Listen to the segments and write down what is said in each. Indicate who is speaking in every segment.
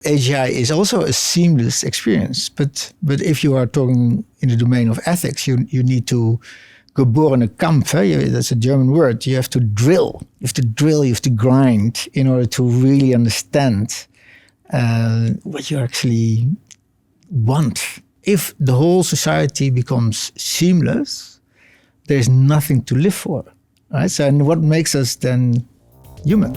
Speaker 1: AGI is also a seamless experience, but if you are talking in the domain of ethics, you need to geboren Kampf. That's a German word. You have to drill. You have to grind in order to really understand what you actually want. If the whole society becomes seamless, there's nothing to live for, right? So, and what makes us then human?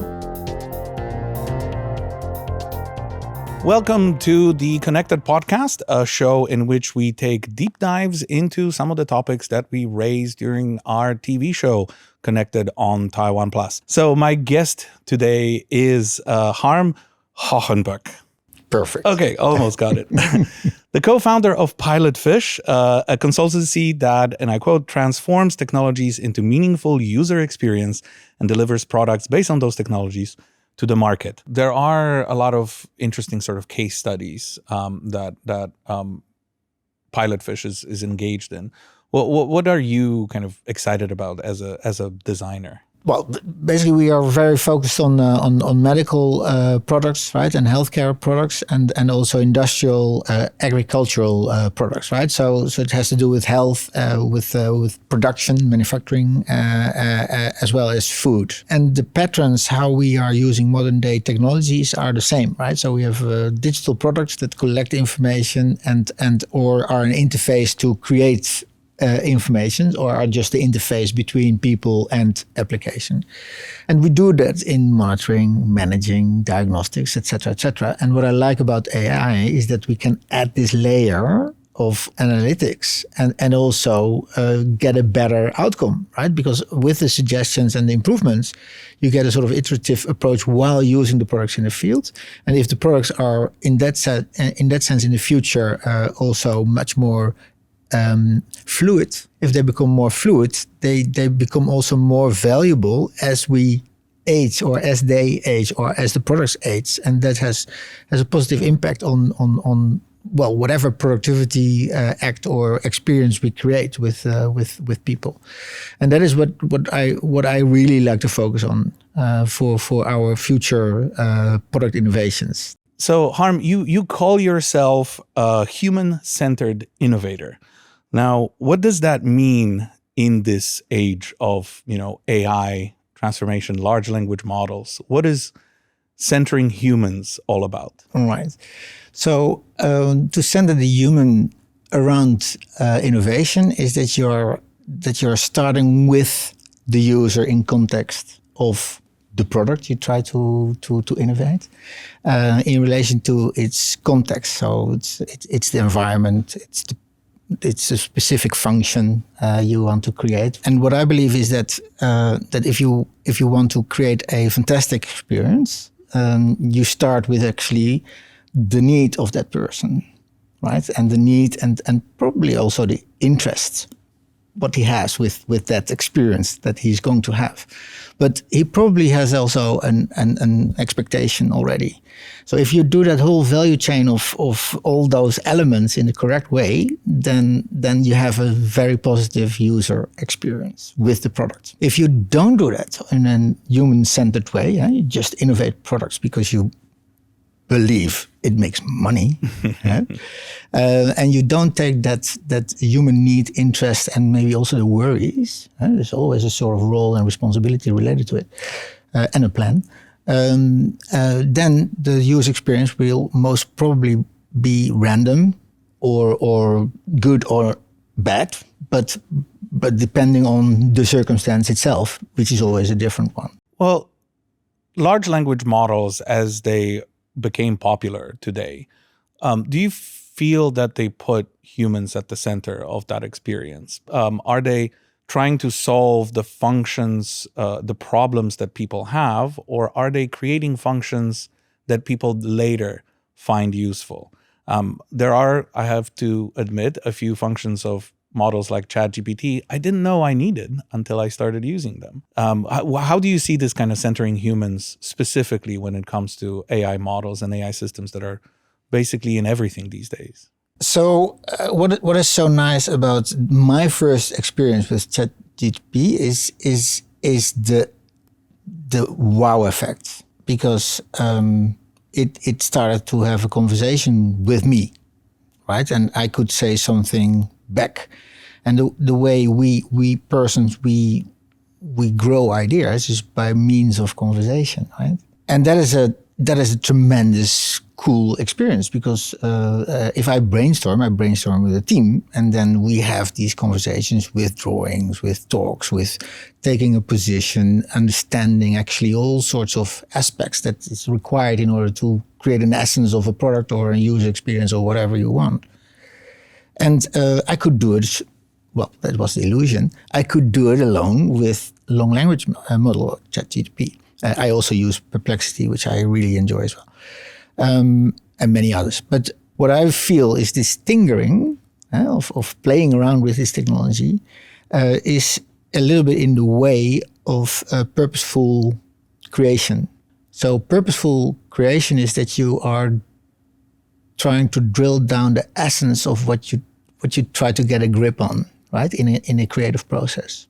Speaker 2: Welcome to the Connected Podcast, a show in which we take deep dives into some of the topics that we raised during our TV show, Connected on TaiwanPlus. So my guest today is Harm Hogenbirk.
Speaker 1: Perfect.
Speaker 2: Okay, almost got it. The co-founder of Pilotfish, a consultancy that, and I quote, transforms technologies into meaningful user experience and delivers products based on those technologies to the market. There are a lot of interesting sort of case studies that Pilotfish is engaged in. What are you kind of excited about as a designer?
Speaker 1: Well, basically, we are very focused on medical products, right, and healthcare products, and also industrial, agricultural products, right. So it has to do with health, with production, manufacturing, as well as food. And the patterns how we are using modern day technologies are the same, right. So we have digital products that collect information and or are an interface to create information, or are just the interface between people and application. And we do that in monitoring, managing, diagnostics, etc., etc. And what I like about AI is that we can add this layer of analytics and also get a better outcome, right? Because with the suggestions and the improvements, you get a sort of iterative approach while using the products in the field. And if the products are in that sense in the future also much more fluid. If they become more fluid, they become also more valuable as we age, or as they age, or as the products age, and that has a positive impact on well, whatever productivity act or experience we create with people, and that is what I really like to focus on for our future product innovations.
Speaker 2: So Harm, you call yourself a human-centered innovator. Now, what does that mean in this age of, AI transformation, large language models? What is centering humans all about?
Speaker 1: All right. So to center the human around innovation is that you're starting with the user in context of the product you try to innovate in relation to its context. So it's the environment, it's a specific function you want to create. And what I believe is that if you want to create a fantastic experience, you start with actually the need of that person, right? And the need and probably also the interest, what he has with that experience that he's going to have. But he probably has also an expectation already. So if you do that whole value chain of all those elements in the correct way, then you have a very positive user experience with the product. If you don't do that in a human-centered way, you just innovate products because you believe it makes money, and you don't take that human need, interest, and maybe also the worries. There's always a sort of role and responsibility related to it, and a plan. Then the user experience will most probably be random, or good or bad, but depending on the circumstance itself, which is always a different one.
Speaker 2: Well, large language models, as they became popular today, do you feel that they put humans at the center of that experience? Are they trying to solve the functions, the problems that people have, or are they creating functions that people later find useful? There are, I have to admit, a few functions of models like ChatGPT I didn't know I needed until I started using them. How do you see this kind of centering humans specifically when it comes to AI models and AI systems that are basically in everything these days?
Speaker 1: So what is so nice about my first experience with ChatGPT is the wow effect, because it started to have a conversation with me, right? And I could say something back. And the way we persons, we grow ideas is by means of conversation, right? And that is a tremendous cool experience, because if I brainstorm with a team, and then we have these conversations with drawings, with talks, with taking a position, understanding actually all sorts of aspects that is required in order to create an essence of a product or a user experience or whatever you want. And I could do it. Well, that was the illusion. I could do it alone with long language model, ChatGPT. I also use Perplexity, which I really enjoy as well, and many others. But what I feel is this tinkering of playing around with this technology is a little bit in the way of purposeful creation. So purposeful creation is that you are trying to drill down the essence of what you try to get a grip on, right? In a creative process.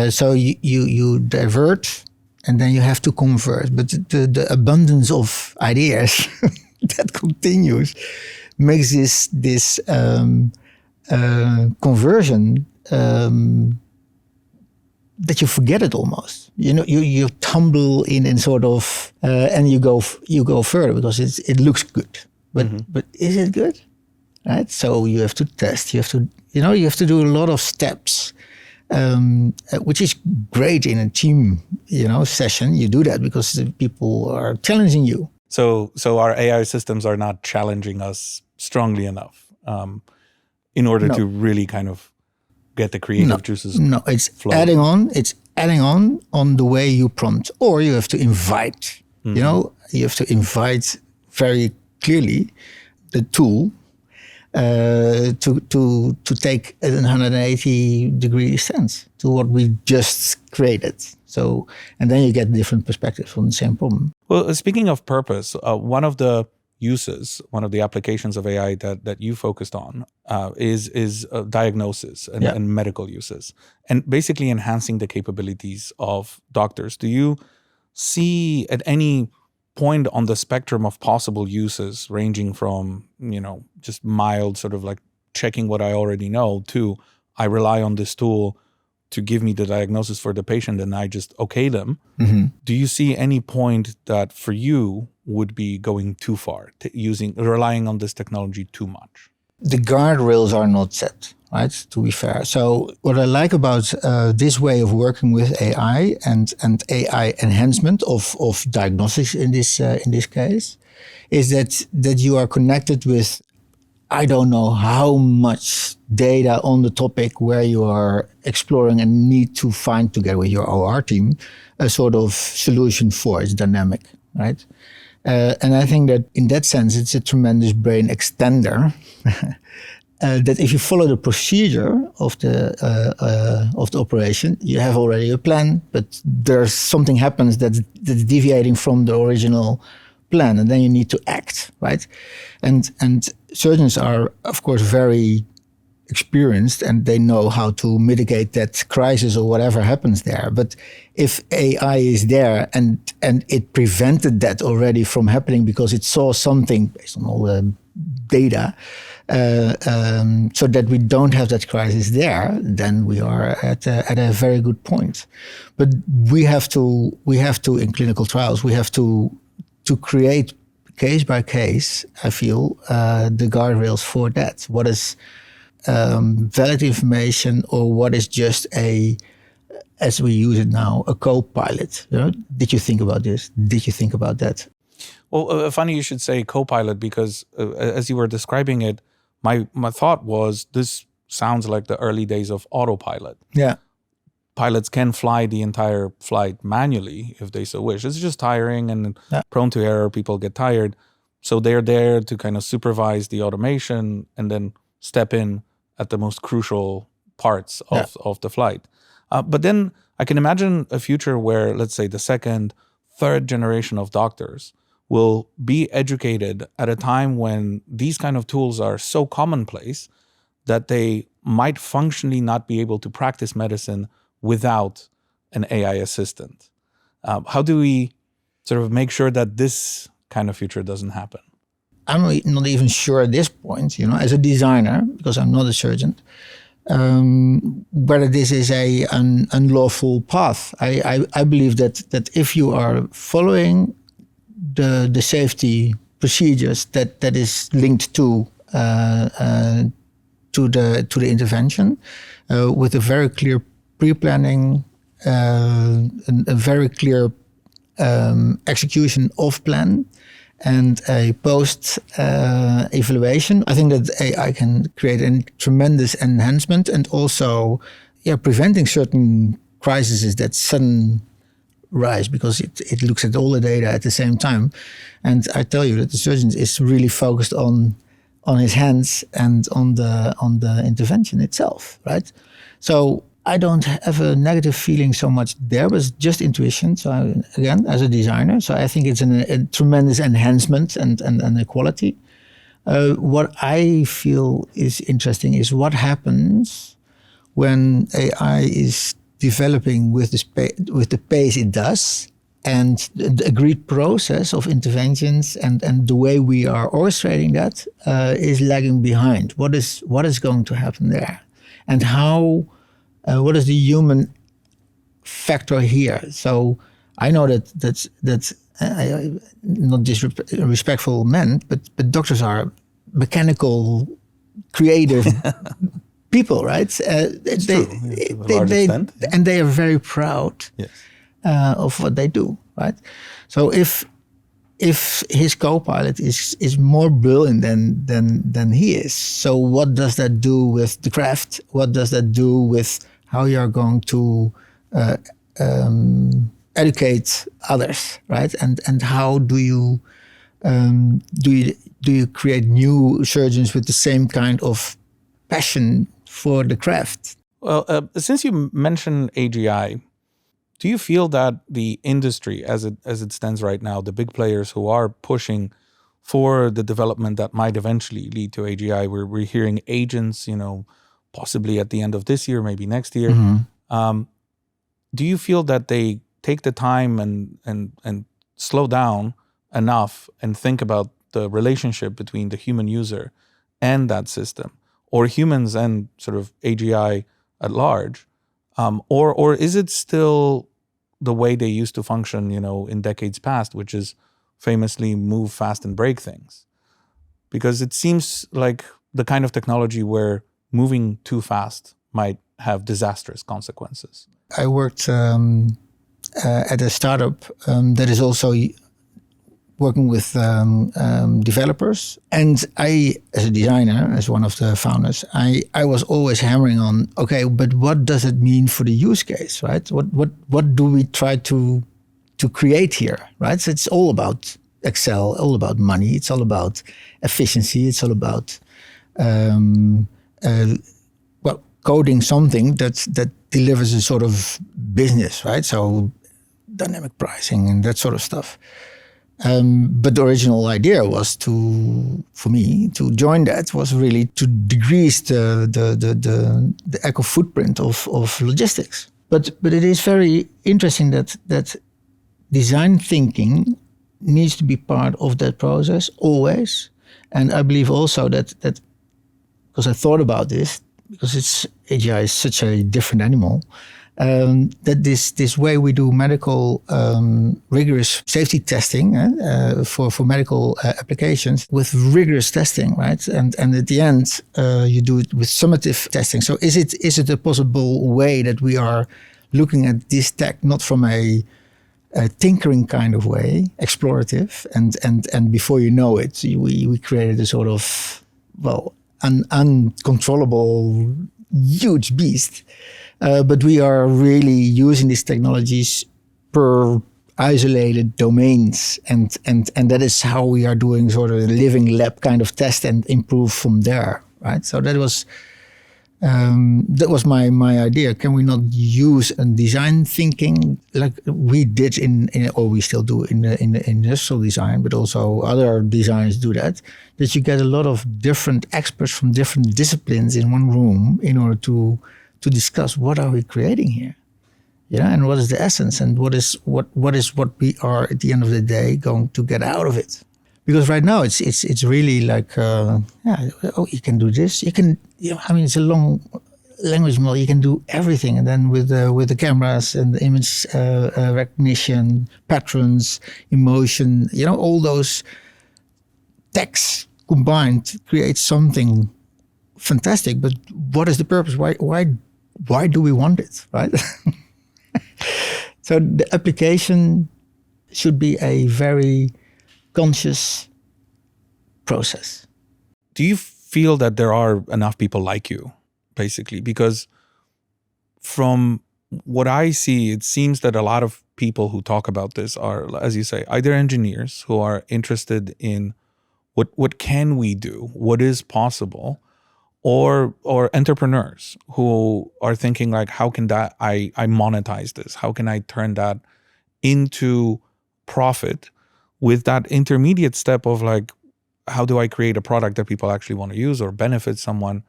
Speaker 1: So you divert, and then you have to convert. But the abundance of ideas that continues makes this conversion that you forget it almost. You know, you tumble in sort of, and you go further because it looks good. But is it good? Right? So you have to test. You have to do a lot of steps, which is great in a team, session. You do that because the people are challenging you.
Speaker 2: So our AI systems are not challenging us strongly enough in order to really kind of get the creative juices.
Speaker 1: No, it's
Speaker 2: flowing.
Speaker 1: adding on. It's adding on the way you prompt, or you have to invite. You have to invite very clearly the tool to take a 180-degree stance to what we just created. So, and then you get different perspectives on the same problem.
Speaker 2: Well, speaking of purpose, one of the applications of AI that you focused on is diagnosis and medical uses, and basically enhancing the capabilities of doctors. Do you see at any point on the spectrum of possible uses, ranging from, just mild sort of like checking what I already know, to I rely on this tool to give me the diagnosis for the patient and I just okay them? Mm-hmm. Do you see any point that for you would be going too far, relying on this technology too much?
Speaker 1: The guardrails are not set, right? To be fair. So what I like about this way of working with AI and AI enhancement of diagnostics in this case is that you are connected with, I don't know how much data on the topic, where you are exploring and need to find together with your OR team a sort of solution for. It's dynamic, right? And I think that in that sense, it's a tremendous brain extender. That if you follow the procedure of the operation, you have already a plan, but there's something happens that's deviating from the original plan, and then you need to act, right? And surgeons are, of course, very experienced, and they know how to mitigate that crisis or whatever happens there. But if AI is there and it prevented that already from happening because it saw something based on all the data, so that we don't have that crisis there, then we are at a very good point. But we have to in clinical trials, we have to create case by case, I feel, the guardrails for that. What is valid information, or what is just as we use it now, a copilot? Did you think about this? Did you think about that?
Speaker 2: Well, funny you should say copilot, because as you were describing it, my thought was, this sounds like the early days of autopilot.
Speaker 1: Yeah.
Speaker 2: Pilots can fly the entire flight manually if they so wish. It's just tiring and prone to error. People get tired. So they're there to kind of supervise the automation and then step in at the most crucial parts of the flight. But then I can imagine a future where, let's say, the second, third generation of doctors will be educated at a time when these kind of tools are so commonplace that they might functionally not be able to practice medicine without an AI assistant. How do we sort of make sure that this kind of future doesn't happen?
Speaker 1: I'm not even sure at this point, as a designer, because I'm not a surgeon, whether this is an unlawful path. I believe that if you are following the safety procedures that is linked to the intervention, with a very clear pre-planning, a very clear execution of plan, and a post evaluation, I think that AI can create a tremendous enhancement, and also preventing certain crises that sudden rise, because it looks at all the data at the same time. And I tell you that the surgeon is really focused on his hands and on the intervention itself, right? So I don't have a negative feeling so much there, but it's just intuition. So again, as a designer, so I think it's a tremendous enhancement and equality. What I feel is interesting is what happens when AI is developing with the pace it does, and the agreed process of interventions and the way we are orchestrating that is lagging behind. What is going to happen there, and how? What is the human factor here? So I know that not disrespectful meant, but doctors are mechanical, creative people, right?
Speaker 2: It's true. To a large extent, yeah.
Speaker 1: And they are very proud
Speaker 2: yes.
Speaker 1: Of what they do, right? So if his copilot is more brilliant than he is, so what does that do with the craft? What does that do with how you are going to educate others, right? And how do you create new surgeons with the same kind of passion for the craft?
Speaker 2: Well, since you mentioned AGI, do you feel that the industry, as it stands right now, the big players who are pushing for the development that might eventually lead to AGI, we're hearing agents, possibly at the end of this year, maybe next year. Mm-hmm. Do you feel that they take the time and slow down enough and think about the relationship between the human user and that system, or humans and sort of AGI at large? Or is it still the way they used to function, in decades past, which is famously move fast and break things? Because it seems like the kind of technology where moving too fast might have disastrous consequences.
Speaker 1: I worked at a startup that is also working with developers. And I, as a designer, as one of the founders, I was always hammering on, okay, but what does it mean for the use case, right? What do we try to create here, right? So it's all about Excel, all about money. It's all about efficiency. It's all about coding something that delivers a sort of business, right? So dynamic pricing and that sort of stuff. But the original idea was for me to join that was really to decrease the eco footprint of logistics. But it is very interesting that design thinking needs to be part of that process always. And I believe also that because I thought about this, because AGI is such a different animal, that this way we do medical rigorous safety testing for medical applications with rigorous testing, right? And at the end you do it with summative testing. So is it a possible way that we are looking at this tech not from a tinkering kind of way, explorative, and before you know it, we created a sort of an uncontrollable huge beast. But we are really using these technologies per isolated domains, and that is how we are doing sort of a living lab kind of test and improve from there, right? So that was my idea. Can we not use a design thinking like we did or we still do in the industrial design, but also other designers do that you get a lot of different experts from different disciplines in one room in order to discuss what are we creating here, and what is the essence, and what is what we are at the end of the day going to get out of it. Because right now it's really like you can do this, you can, it's a long language model, you can do everything, and then with the cameras and the image recognition, patterns, emotion, all those techs combined create something fantastic. But what is the purpose? Why do we want it, right? So the application should be a very conscious process.
Speaker 2: Do you feel that there are enough people like you, basically? Because from what I see, it seems that a lot of people who talk about this are, as you say, either engineers who are interested in what can we do, what is possible, or entrepreneurs who are thinking like, how can that I monetize this? How can I turn that into profit? With that intermediate step of like, how do I create a product that people actually want to use or benefit someone,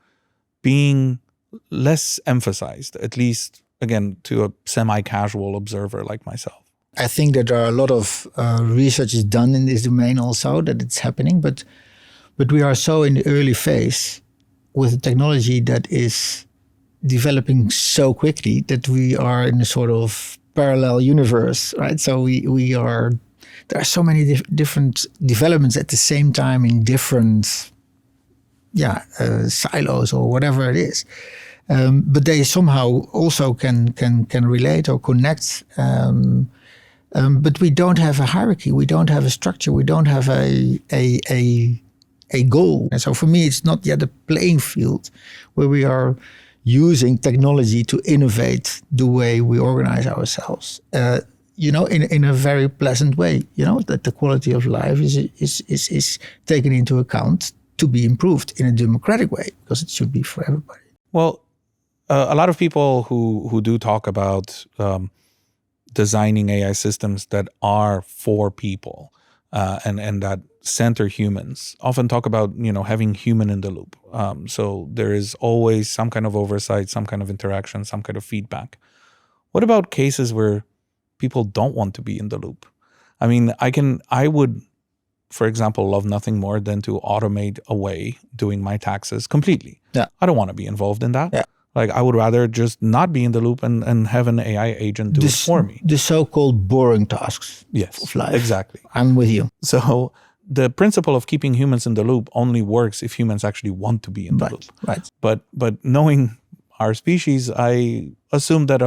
Speaker 2: being less emphasized, at least, again, to a semi-casual observer like myself?
Speaker 1: I think that there are a lot of research is done in this domain also, that it's happening, but we are so in the early phase with a technology that is developing so quickly that we are in a sort of parallel universe, right? So there are so many different developments at the same time in different silos or whatever it is. But they somehow also can relate or connect. But we don't have a hierarchy. We don't have a structure. We don't have a goal. And so for me, it's not yet a playing field where we are using technology to innovate the way we organize ourselves. In a very pleasant way, that the quality of life is taken into account to be improved in a democratic way, because it should be for everybody.
Speaker 2: Well, a lot of people who do talk about designing AI systems that are for people and that center humans often talk about, having human in the loop. So there is always some kind of oversight, some kind of interaction, some kind of feedback. What about cases where people don't want to be in the loop? I mean, I would, for example, love nothing more than to automate away doing my taxes completely.
Speaker 1: Yeah.
Speaker 2: I don't want to be involved in that.
Speaker 1: Yeah.
Speaker 2: Like, I would rather just not be in the loop and have an AI agent do it for me.
Speaker 1: The so-called boring tasks
Speaker 2: of
Speaker 1: life.
Speaker 2: Exactly.
Speaker 1: I'm with you.
Speaker 2: So the principle of keeping humans in the loop only works if humans actually want to be in the loop.
Speaker 1: Right.
Speaker 2: But knowing our species, I assume that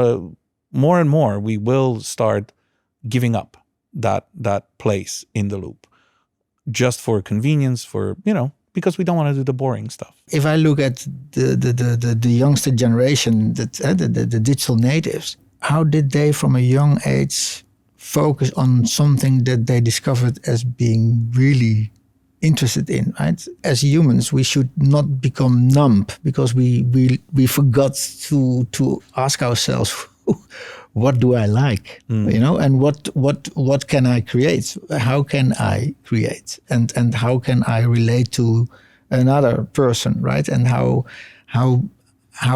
Speaker 2: more and more we will start giving up that place in the loop just for convenience, for, because we don't want to do the boring stuff.
Speaker 1: If I look at the youngster generation, the digital natives, how did they from a young age focus on something that they discovered as being really interested in, right? As humans, we should not become numb because we forgot to ask ourselves, what do I like, and what can I create? How can I create, and how can I relate to another person, right? And how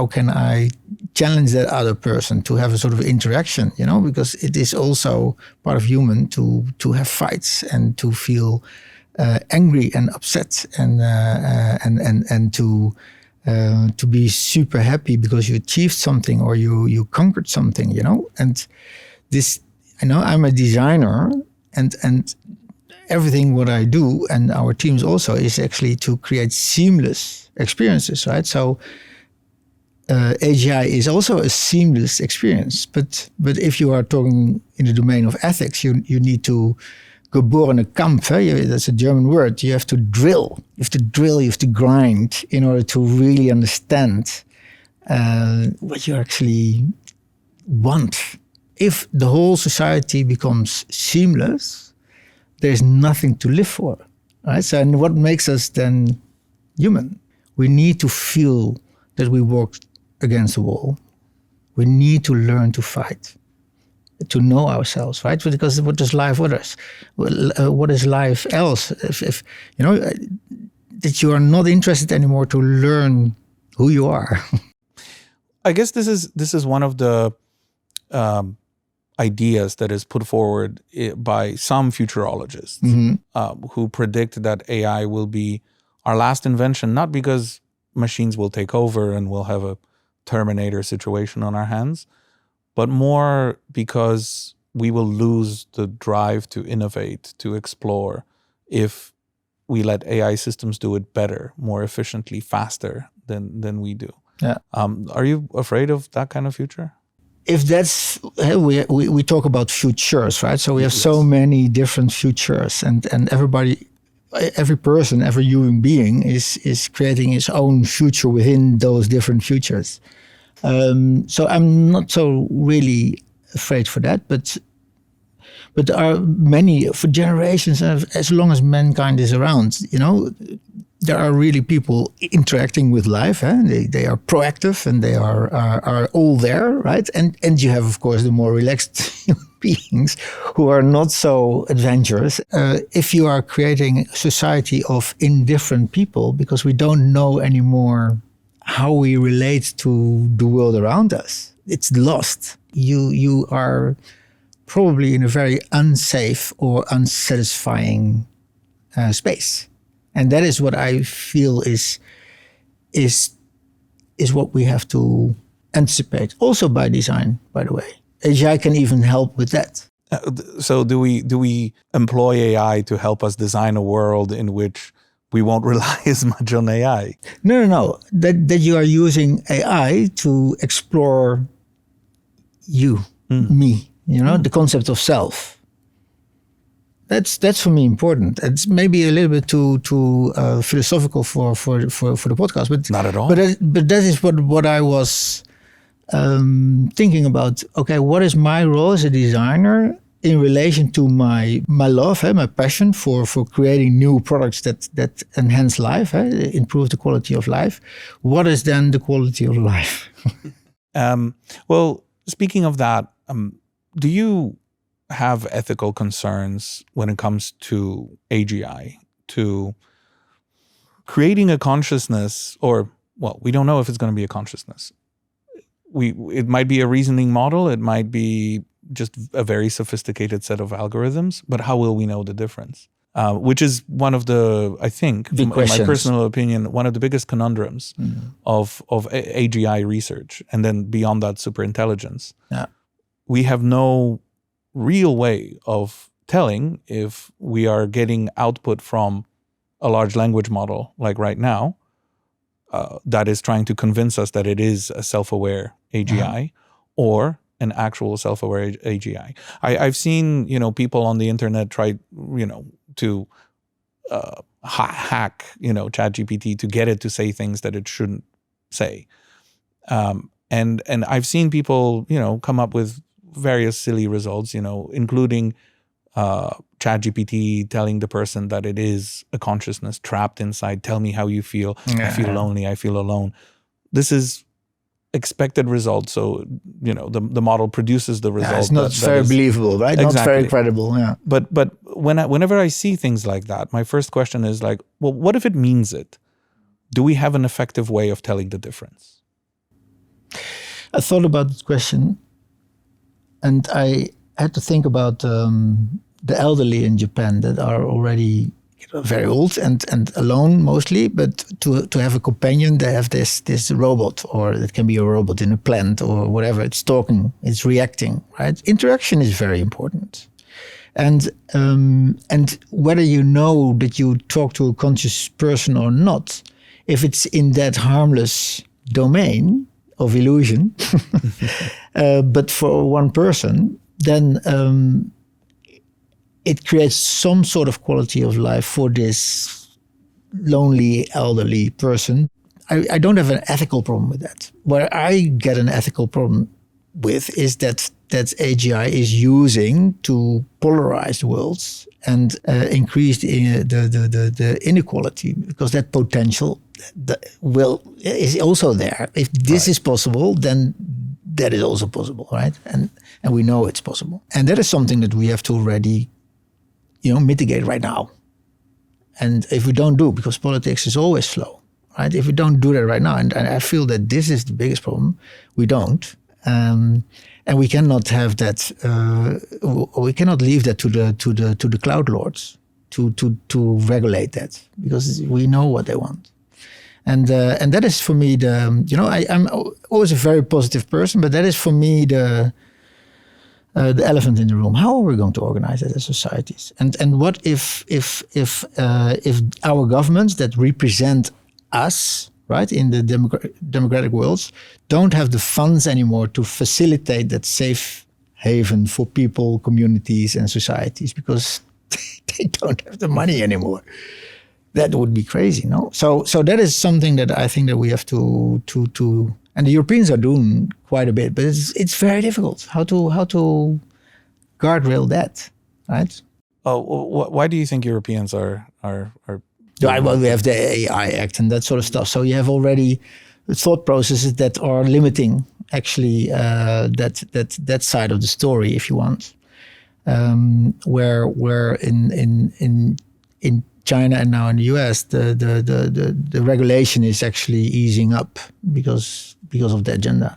Speaker 1: can I challenge that other person to have a sort of interaction, because it is also part of human to have fights and to feel angry and upset and to be super happy because you achieved something or you conquered something, and this, I'm a designer and everything what I do and our teams also is actually to create seamless experiences, right? So AGI is also a seamless experience, but if you are talking in the domain of ethics, you need to geborene Kampf, that's a German word. You have to drill, you have to grind in order to really understand what you actually want. If the whole society becomes seamless, there's nothing to live for, right? So, and what makes us then human? We need to feel that we walk against the wall. We need to learn to fight, to know ourselves, right? Because what is life others? What is life else? If that you are not interested anymore to learn who you are.
Speaker 2: I guess this is one of the ideas that is put forward by some futurologists who predict that AI will be our last invention, not because machines will take over and we'll have a Terminator situation on our hands, but more because we will lose the drive to innovate, to explore, if we let AI systems do it better, more efficiently, faster than we do.
Speaker 1: Yeah.
Speaker 2: Are you afraid of that kind of future?
Speaker 1: If that's, we talk about futures, right? So we have so many different futures, and every person, every human being is creating his own future within those different futures. So I'm not so really afraid for that, but there are many, for generations, as long as mankind is around, there are really people interacting with life. They are proactive, and they are all there, right? And you have, of course, the more relaxed human beings who are not so adventurous. If you are creating a society of indifferent people, because we don't know anymore how we relate to the world around us, it's lost. You are probably in a very unsafe or unsatisfying space. And that is what I feel is what we have to anticipate, also by design, by the way. AI can even help with that.
Speaker 2: So do we employ AI to help us design a world in which we won't rely as much on AI?
Speaker 1: No. That you are using AI to explore you, me, the concept of self. That's for me important. It's maybe a little bit too philosophical for the podcast, but
Speaker 2: not at all.
Speaker 1: But that is what I was thinking about. Okay, what is my role as a designer in relation to my love, my passion for creating new products that enhance life, improve the quality of life? What is then the quality of life?
Speaker 2: Well, speaking of that, do you have ethical concerns when it comes to AGI, to creating a consciousness, or, well, we don't know if it's going to be a consciousness. It might be a reasoning model, it might be just a very sophisticated set of algorithms, but how will we know the difference? Which is one of the, I think, in my personal opinion, one of the biggest conundrums of AGI research, and then beyond that, superintelligence. Yeah. We have no real way of telling if we are getting output from a large language model, like right now, that is trying to convince us that it is a self-aware AGI, or an actual self-aware AGI. I've seen, people on the internet try, to hack, ChatGPT to get it to say things that it shouldn't say. And I've seen people, come up with various silly results, including ChatGPT telling the person that it is a consciousness trapped inside. Tell me how you feel. I feel lonely. I feel alone. This is expected results. So, the model produces the result.
Speaker 1: It's not very believable, right?
Speaker 2: Exactly.
Speaker 1: Not very credible. Yeah.
Speaker 2: But whenever I see things like that, my first question is like, well, what if it means it? Do we have an effective way of telling the difference?
Speaker 1: I thought about this question, and I had to think about the elderly in Japan that are already very old and alone mostly, but to have a companion, they have this robot, or it can be a robot in a plant or whatever. It's talking, it's reacting, right? Interaction is very important. And whether you know that you talk to a conscious person or not, if it's in that harmless domain of illusion, but for one person, then it creates some sort of quality of life for this lonely elderly person. I don't have an ethical problem with that. Where I get an ethical problem with is that AGI is using to polarize the worlds and increase the inequality, because that potential is also there. If this is possible, then that is also possible, right? And we know it's possible. And that is something that we have to already, mitigate right now. And if we don't do, because politics is always slow, right? If we don't do that right now, and I feel that this is the biggest problem, we don't. And we cannot have that. We cannot leave that to the cloud lords to regulate that, because we know what they want. And that is for me I'm always a very positive person, but that is for me the elephant in the room. How are we going to organize it as societies? And what if our governments that represent us, right, in the democratic worlds, don't have the funds anymore to facilitate that safe haven for people, communities, and societies, because they don't have the money anymore? That would be crazy, no? So that is something that I think that we have to and the Europeans are doing quite a bit, but it's very difficult how to guardrail that, right?
Speaker 2: Why do you think Europeans are
Speaker 1: Well, we have the AI Act and that sort of stuff. So you have already thought processes that are limiting actually that side of the story, if you want. Where in China and now in the US, the regulation is actually easing up because of the agenda.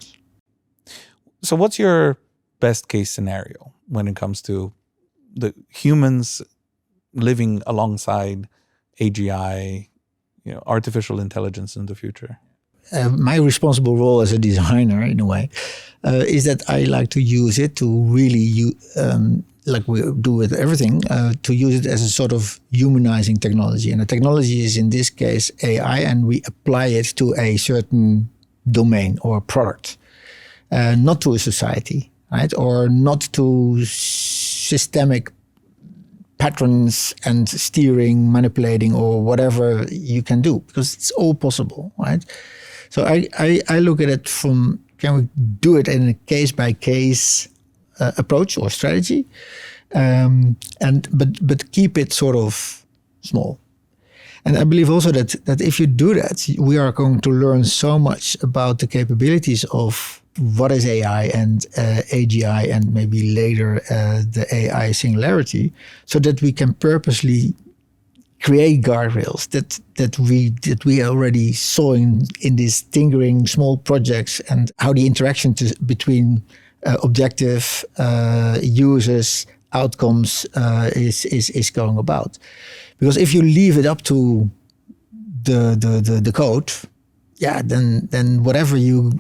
Speaker 2: So what's your best case scenario when it comes to the humans living alongside AGI, artificial intelligence in the future?
Speaker 1: My responsible role as a designer, in a way, is that I like to use it to really, like we do with everything, to use it as a sort of humanizing technology. And the technology is, in this case, AI, and we apply it to a certain domain or product, not to a society, right? Or not to systemic patterns and steering, manipulating, or whatever you can do, because it's all possible, right? So I look at it from, can we do it in a case-by-case approach or strategy, but keep it sort of small. And I believe also that if you do that, we are going to learn so much about the capabilities of what is AI and AGI, and maybe later the AI singularity, so that we can purposely create guardrails that we already saw in these tinkering small projects, and how the interaction between objective users, outcomes is going about. Because if you leave it up to the code, then whatever you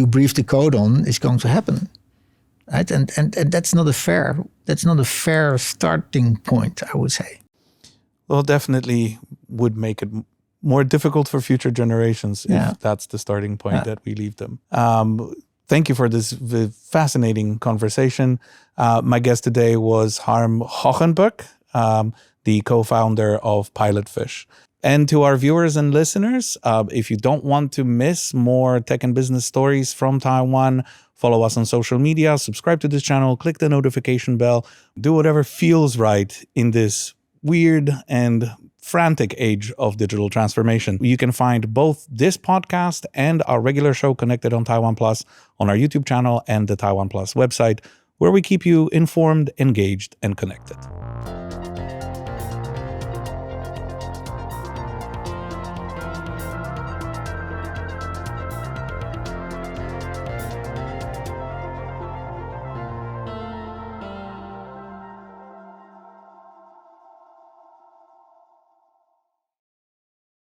Speaker 1: brief the code on is going to happen, right? And that's not a fair starting point, I would say.
Speaker 2: Well, definitely would make it more difficult for future generations if that's the starting point that we leave them. Thank you for this fascinating conversation. My guest today was Harm Hogenbirk, the co-founder of Pilotfish. And to our viewers and listeners, if you don't want to miss more tech and business stories from Taiwan, follow us on social media, subscribe to this channel, click the notification bell, do whatever feels right in this weird and frantic age of digital transformation. You can find both this podcast and our regular show Connected on TaiwanPlus on our YouTube channel and the TaiwanPlus website, where we keep you informed, engaged, and connected.